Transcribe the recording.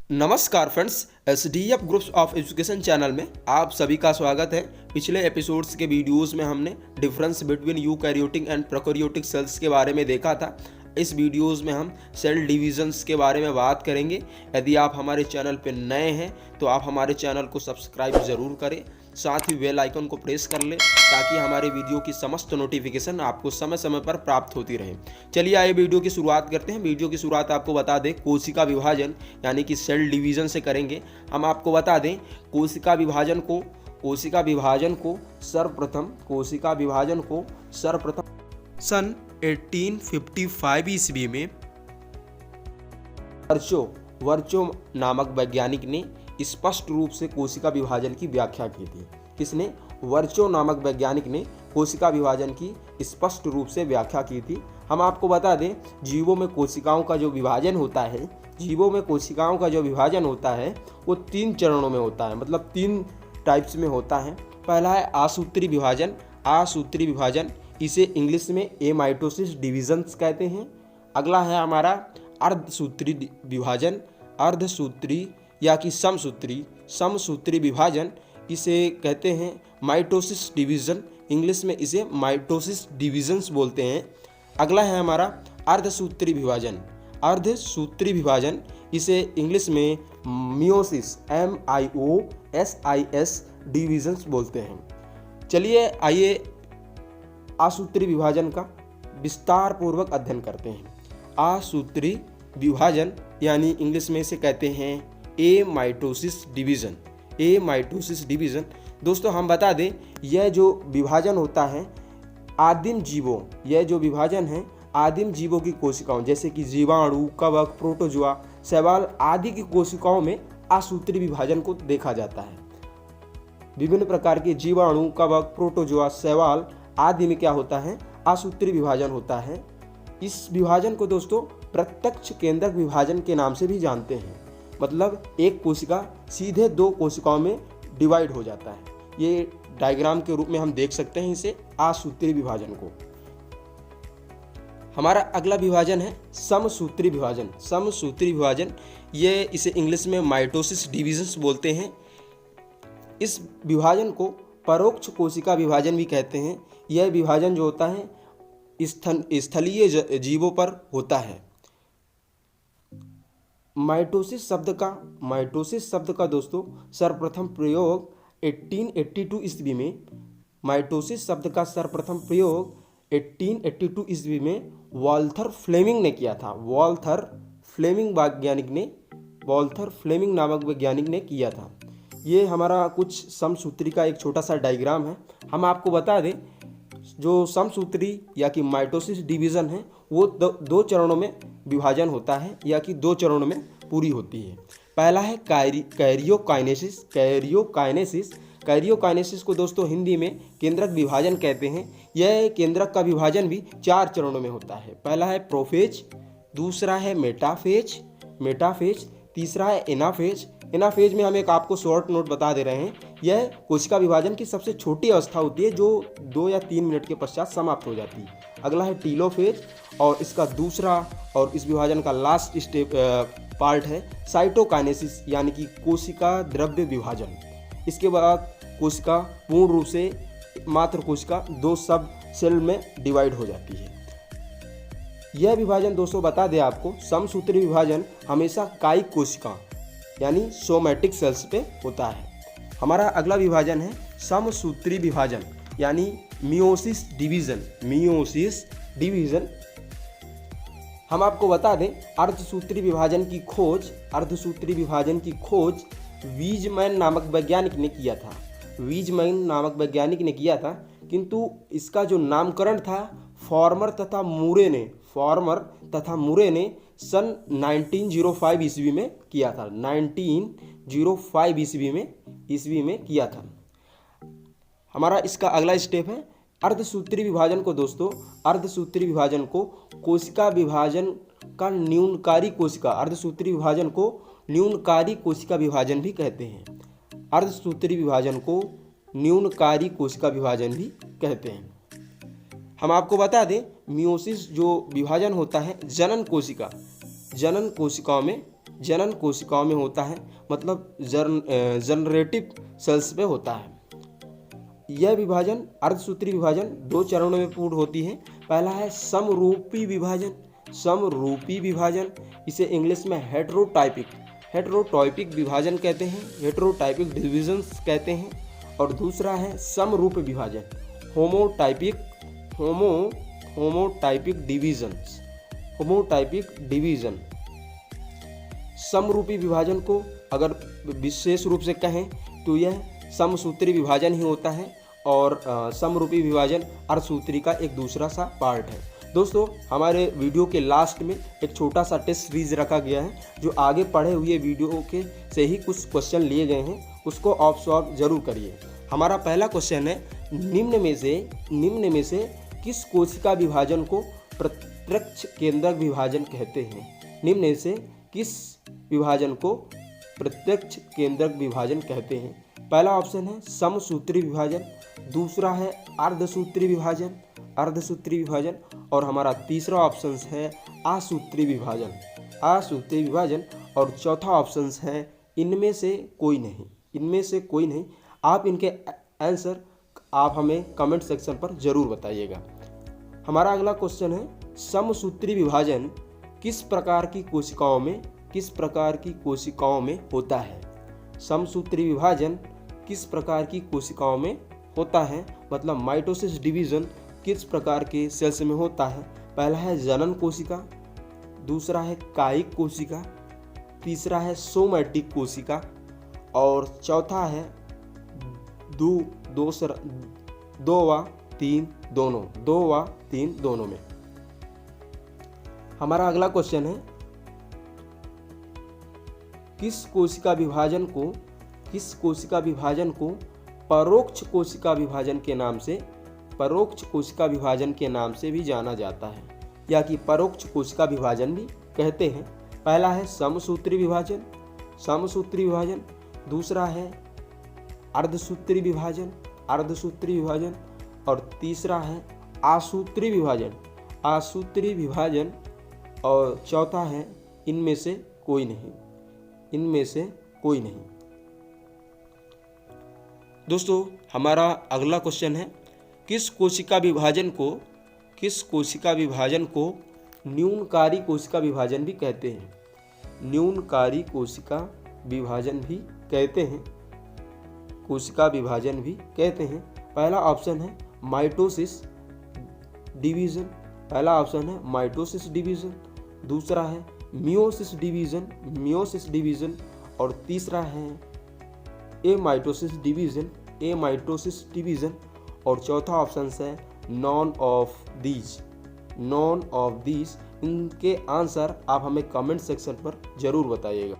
नमस्कार friends, SDF groups of education channel में आप सभी का स्वागत है। पिछले एपिसोड्स के वीडियोस में हमने difference between eukaryotic and prokaryotic cells के बारे में देखा था। इस वीडियोस में हम सेल डिविजन्स के बारे में बात करेंगे। यदि आप हमारे चैनल पर नए हैं तो आप हमारे चैनल को सब्सक्राइब ज़रूर करें, साथ ही बेल आइकन को प्रेस कर लें ताकि हमारे वीडियो की समस्त नोटिफिकेशन आपको समय समय पर प्राप्त होती रहे। चलिए आइए वीडियो की शुरुआत करते हैं। वीडियो की शुरुआत आपको बता दें कोशिका विभाजन यानी कि सेल डिवीज़न से करेंगे। हम आपको बता दें कोशिका विभाजन को सर्वप्रथम सन 1855 ईस्वी में वर्चो नामक वैज्ञानिक ने स्पष्ट रूप से कोशिका विभाजन की व्याख्या की थी। किसने? वर्चो नामक वैज्ञानिक ने कोशिका विभाजन की स्पष्ट रूप से व्याख्या की थी। हम आपको बता दें जीवों में कोशिकाओं का जो विभाजन होता है वो 3 चरणों में होता है, मतलब 3 टाइप्स में होता है। पहला है आसूत्री विभाजन, इसे इंग्लिश में एमाइटोसिस डिविजन्स कहते हैं। अगला है हमारा अर्धसूत्री विभाजन, अर्धसूत्री या कि समसूत्री विभाजन, इसे कहते हैं माइटोसिस डिवीज़न, इंग्लिश में इसे माइटोसिस डिविजन्स बोलते हैं। अगला है हमारा अर्धसूत्री विभाजन, इसे इंग्लिश में मियोसिस MIOSIS डिविजन्स बोलते हैं। चलिए आइए आसूत्री विभाजन का विस्तार पूर्वक अध्ययन करते हैं। आसूत्री विभाजन यानी इंग्लिश में इसे कहते हैं एमाइटोसिस डिवीज़न। दोस्तों हम बता दें यह जो विभाजन होता है आदिम जीवों की कोशिकाओं जैसे कि जीवाणु, कवक, प्रोटोजोआ, शैवाल आदि की कोशिकाओं में आसूत्री विभाजन को देखा जाता है। विभिन्न प्रकार के जीवाणु, कवक, प्रोटोजोआ, शैवाल आदि में क्या होता है? आसूत्री विभाजन होता है। इस विभाजन को दोस्तों प्रत्यक्ष केंद्रक विभाजन के नाम से भी जानते हैं, मतलब एक कोशिका सीधे 2 कोशिकाओं में डिवाइड हो जाता है। ये डायग्राम के रूप में हम देख सकते हैं इसे आसूत्री विभाजन को। हमारा अगला विभाजन है समसूत्री विभाजन, ये इसे इंग्लिश में माइटोसिस डिविजन्स बोलते हैं। इस विभाजन को परोक्ष कोशिका विभाजन भी कहते हैं। यह विभाजन जो होता है स्थलीय जीवों पर होता है। माइटोसिस शब्द का दोस्तों सर्वप्रथम प्रयोग 1882 ईस्वी में वॉल्थर फ्लेमिंग ने किया था। वॉल्थर फ्लेमिंग नामक वैज्ञानिक ने किया था। ये हमारा कुछ समसूत्री का एक छोटा सा डायग्राम है। हम आपको बता दें जो समसूत्री या कि माइटोसिस डिवीज़न है वो 2 चरणों में विभाजन होता है या कि 2 चरणों में पूरी होती है। पहला है कैरियोकाइनेसिस को दोस्तों हिंदी में केंद्रक विभाजन कहते हैं। यह केंद्रक का विभाजन भी 4 चरणों में होता है। पहला है प्रोफेज, दूसरा है मेटाफेज, तीसरा है एनाफेज में हम एक आपको शॉर्ट नोट बता दे रहे हैं। यह कोशिका विभाजन की सबसे छोटी अवस्था होती है जो 2 या 3 मिनट के पश्चात समाप्त हो जाती है। अगला है टीलोफेज और इसका दूसरा और इस विभाजन का लास्ट पार्ट है साइटोकाइनेसिस यानी कि कोशिका द्रव्य विभाजन। इसके बाद कोशिका पूर्ण रूप से मात्र कोशिका 2 सब सेल में डिवाइड हो जाती है। यह विभाजन दोस्तों बता दें आपको समसूत्री विभाजन हमेशा कायिक कोशिका यानी सोमैटिक सेल्स पे होता है। हमारा अगला विभाजन है समसूत्री विभाजन यानी मियोसिस डिवीज़न। हम आपको बता दें अर्धसूत्री विभाजन की खोज वीजमैन नामक वैज्ञानिक ने किया था, किंतु इसका जो नामकरण था फॉर्मर तथा मुरे ने सन 1905 ईस्वी में किया था। 1905 ईस्वी में किया था। हमारा इसका अगला स्टेप है अर्धसूत्री विभाजन को कोशिका विभाजन का न्यूनकारी कोशिका विभाजन भी कहते हैं। अर्धसूत्री विभाजन को न्यूनकारी कोशिका विभाजन भी कहते हैं। हम आपको बता दें मियोसिस जो विभाजन होता है जनन कोशिकाओं में जनन कोशिकाओं में होता है, मतलब जनरेटिव सेल्स पे होता है। यह विभाजन, अर्धसूत्री विभाजन, 2 चरणों में पूर्ण होती है। पहला है समरूपी विभाजन। समरूपी विभाजन, इसे इंग्लिश में हेटेरोटाइपिक विभाजन कहते हैं, हेटेरोटाइपिक डिविजन्स कहते हैं। और दूसरा है समरूप विभाजन, होमोटाइपिक डिवीजन। समरूपी विभाजन को अगर विशेष रूप से कहें तो यह समसूत्री विभाजन ही होता है, और समरूपी विभाजन अर्धसूत्री का एक दूसरा सा पार्ट है। दोस्तों, हमारे वीडियो के लास्ट में एक छोटा सा टेस्ट सीरीज रखा गया है, जो आगे पढ़े हुए वीडियो के से ही कुछ क्वेश्चन लिए गए हैं, उसको आप सॉल्व जरूर करिए। हमारा पहला क्वेश्चन है, निम्न में से किस कोशिका विभाजन को प्रत्यक्ष केंद्रक विभाजन कहते हैं? निम्न में से किस विभाजन को प्रत्यक्ष केंद्रक विभाजन कहते हैं? पहला ऑप्शन है समसूत्री विभाजन, दूसरा है अर्धसूत्री विभाजन, और हमारा तीसरा ऑप्शन है असूत्री विभाजन, और चौथा ऑप्शन है इनमें से कोई नहीं। आप इनके आंसर आप हमें कमेंट सेक्शन पर जरूर बताइएगा। हमारा अगला क्वेश्चन है, समसूत्री विभाजन किस प्रकार की कोशिकाओं में होता है? समसूत्री विभाजन किस प्रकार की कोशिकाओं में होता है, मतलब माइटोसिस डिवीजन किस प्रकार के सेल्स में होता है? पहला है जनन कोशिका, दूसरा है कायिक कोशिका, तीसरा है सोमैटिक कोशिका, और चौथा है 2 व 3 दोनों में। हमारा अगला क्वेश्चन है, किस कोशिका विभाजन को परोक्ष कोशिका विभाजन के नाम से भी जाना जाता है, या कि परोक्ष कोशिका विभाजन भी कहते हैं? पहला है समसूत्री विभाजन, दूसरा है अर्धसूत्री विभाजन, और तीसरा है असूत्री विभाजन, और चौथा है इनमें से कोई नहीं। दोस्तों, हमारा अगला क्वेश्चन है, किस कोशिका विभाजन को न्यूनकारी कोशिका विभाजन भी कहते हैं? न्यूनकारी कोशिका विभाजन भी कहते हैं। पहला ऑप्शन है माइटोसिस डिवीजन, दूसरा है मियोसिस डिवीजन, और तीसरा है एमाइटोसिस डिवीजन, और चौथा ऑप्शन है नॉन ऑफ दीज। इनके आंसर आप हमें कमेंट सेक्शन पर जरूर बताइएगा।